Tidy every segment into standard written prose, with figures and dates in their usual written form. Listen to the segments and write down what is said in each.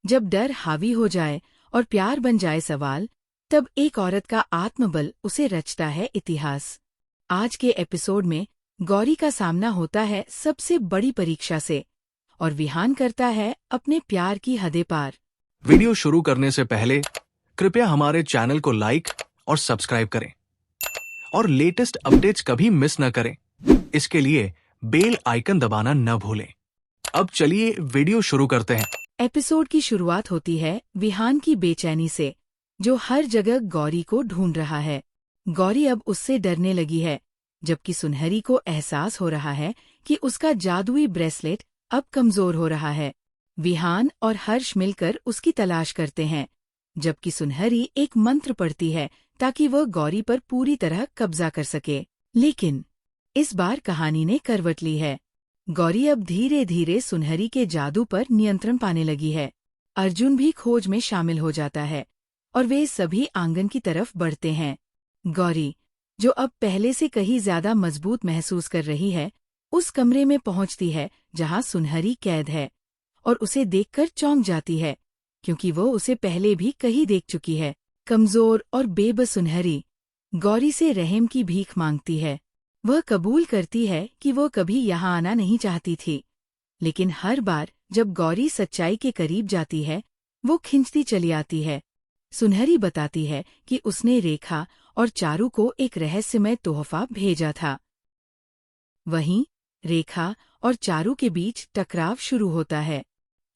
जब डर हावी हो जाए और प्यार बन जाए सवाल, तब एक औरत का आत्मबल उसे रचता है इतिहास। आज के एपिसोड में गौरी का सामना होता है सबसे बड़ी परीक्षा से, और विहान करता है अपने प्यार की हदें पार। वीडियो शुरू करने से पहले कृपया हमारे चैनल को लाइक और सब्सक्राइब करें और लेटेस्ट अपडेट्स कभी मिस न करें। इसके लिए बेल आइकन दबाना न भूलें। अब चलिए वीडियो शुरू करते हैं। एपिसोड की शुरुआत होती है विहान की बेचैनी से, जो हर जगह गौरी को ढूंढ रहा है। गौरी अब उससे डरने लगी है, जबकि सुनहरी को एहसास हो रहा है कि उसका जादुई ब्रेसलेट अब कमजोर हो रहा है। विहान और हर्ष मिलकर उसकी तलाश करते हैं, जबकि सुनहरी एक मंत्र पढ़ती है ताकि वह गौरी पर पूरी तरह कब्जा कर सके। लेकिन इस बार कहानी ने करवट ली है। गौरी अब धीरे धीरे सुनहरी के जादू पर नियंत्रण पाने लगी है। अर्जुन भी खोज में शामिल हो जाता है और वे सभी आंगन की तरफ बढ़ते हैं। गौरी, जो अब पहले से कहीं ज्यादा मजबूत महसूस कर रही है, उस कमरे में पहुंचती है जहां सुनहरी कैद है, और उसे देखकर चौंक जाती है, क्योंकि वो उसे पहले भी कहीं देख चुकी है। कमजोर और बेबस सुनहरी गौरी से रहम की भीख मांगती है। वह कबूल करती है कि वो कभी यहाँ आना नहीं चाहती थी, लेकिन हर बार जब गौरी सच्चाई के करीब जाती है, वो खिंचती चली आती है। सुनहरी बताती है कि उसने रेखा और चारू को एक रहस्यमय तोहफा भेजा था। वहीं रेखा और चारू के बीच टकराव शुरू होता है।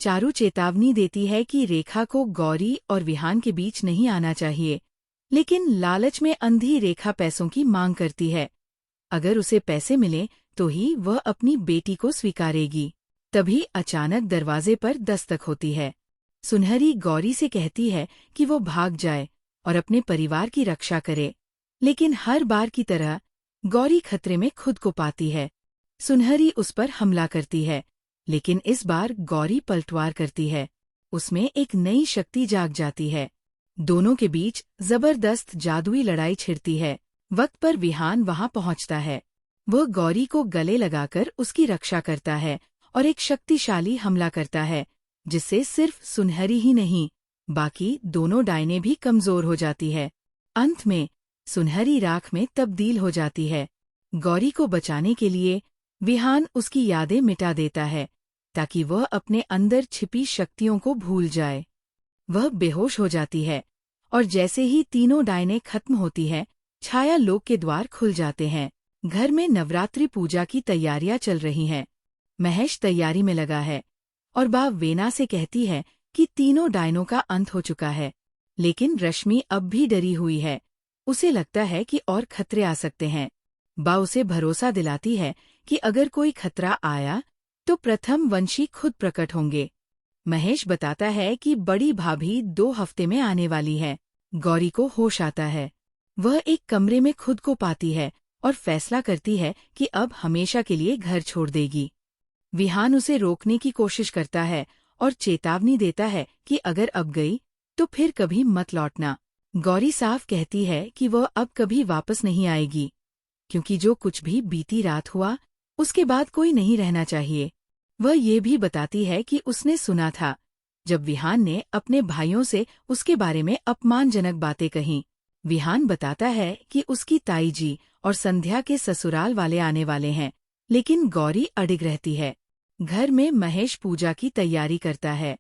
चारू चेतावनी देती है कि रेखा को गौरी और विहान के बीच नहीं आना चाहिए, लेकिन लालच में अंधी रेखा पैसों की मांग करती है। अगर उसे पैसे मिले तो ही वह अपनी बेटी को स्वीकारेगी। तभी अचानक दरवाजे पर दस्तक होती है। सुनहरी गौरी से कहती है कि वो भाग जाए और अपने परिवार की रक्षा करे, लेकिन हर बार की तरह गौरी खतरे में खुद को पाती है। सुनहरी उस पर हमला करती है, लेकिन इस बार गौरी पलटवार करती है। उसमें एक नई शक्ति जाग जाती है। दोनों के बीच जबरदस्त जादुई लड़ाई छिड़ती है। वक्त पर विहान वहां पहुंचता है। वह गौरी को गले लगाकर उसकी रक्षा करता है और एक शक्तिशाली हमला करता है, जिससे सिर्फ सुनहरी ही नहीं, बाकी दोनों डायने भी कमजोर हो जाती है। अंत में सुनहरी राख में तब्दील हो जाती है। गौरी को बचाने के लिए विहान उसकी यादें मिटा देता है, ताकि वह अपने अंदर छिपी शक्तियों को भूल जाए। वह बेहोश हो जाती है, और जैसे ही तीनों डायने खत्म होती है, छाया लोक के द्वार खुल जाते हैं। घर में नवरात्रि पूजा की तैयारियां चल रही हैं। महेश तैयारी में लगा है, और बा वेना से कहती है कि तीनों डायनों का अंत हो चुका है। लेकिन रश्मि अब भी डरी हुई है। उसे लगता है कि और खतरे आ सकते हैं। बा उसे भरोसा दिलाती है कि अगर कोई खतरा आया तो प्रथम वंशी खुद प्रकट होंगे। महेश बताता है कि बड़ी भाभी 2 हफ्ते में आने वाली है। गौरी को होश आता है। वह एक कमरे में खुद को पाती है और फैसला करती है कि अब हमेशा के लिए घर छोड़ देगी। विहान उसे रोकने की कोशिश करता है और चेतावनी देता है कि अगर अब गई तो फिर कभी मत लौटना। गौरी साफ कहती है कि वह अब कभी वापस नहीं आएगी, क्योंकि जो कुछ भी बीती रात हुआ, उसके बाद कोई नहीं रहना चाहिए। वह ये भी बताती है कि उसने सुना था जब विहान ने अपने भाइयों से उसके बारे में अपमानजनक बातें कहीं। विहान बताता है कि उसकी ताई जी और संध्या के ससुराल वाले आने वाले हैं, लेकिन गौरी अडिग रहती है। घर में महेश पूजा की तैयारी करता है।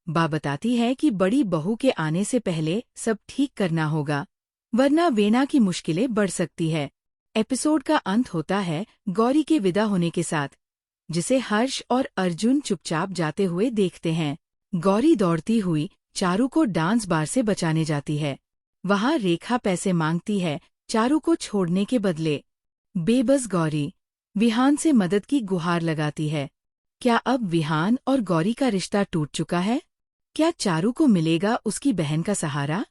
बा बताती है कि बड़ी बहू के आने से पहले सब ठीक करना होगा, वरना वेना की मुश्किलें बढ़ सकती है। एपिसोड का अंत होता है गौरी के विदा होने के साथ, जिसे हर्ष और अर्जुन चुपचाप जाते हुए देखते हैं। गौरी दौड़ती हुई चारू को डांस बार से बचाने जाती है। वहां रेखा पैसे मांगती है चारू को छोड़ने के बदले। बेबस गौरी विहान से मदद की गुहार लगाती है। क्या अब विहान और गौरी का रिश्ता टूट चुका है? क्या चारू को मिलेगा उसकी बहन का सहारा?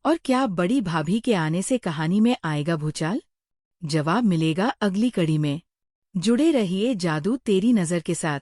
और क्या बड़ी भाभी के आने से कहानी में आएगा भूचाल? जवाब मिलेगा अगली कड़ी में। जुड़े रहिए जादू तेरी नजर के साथ।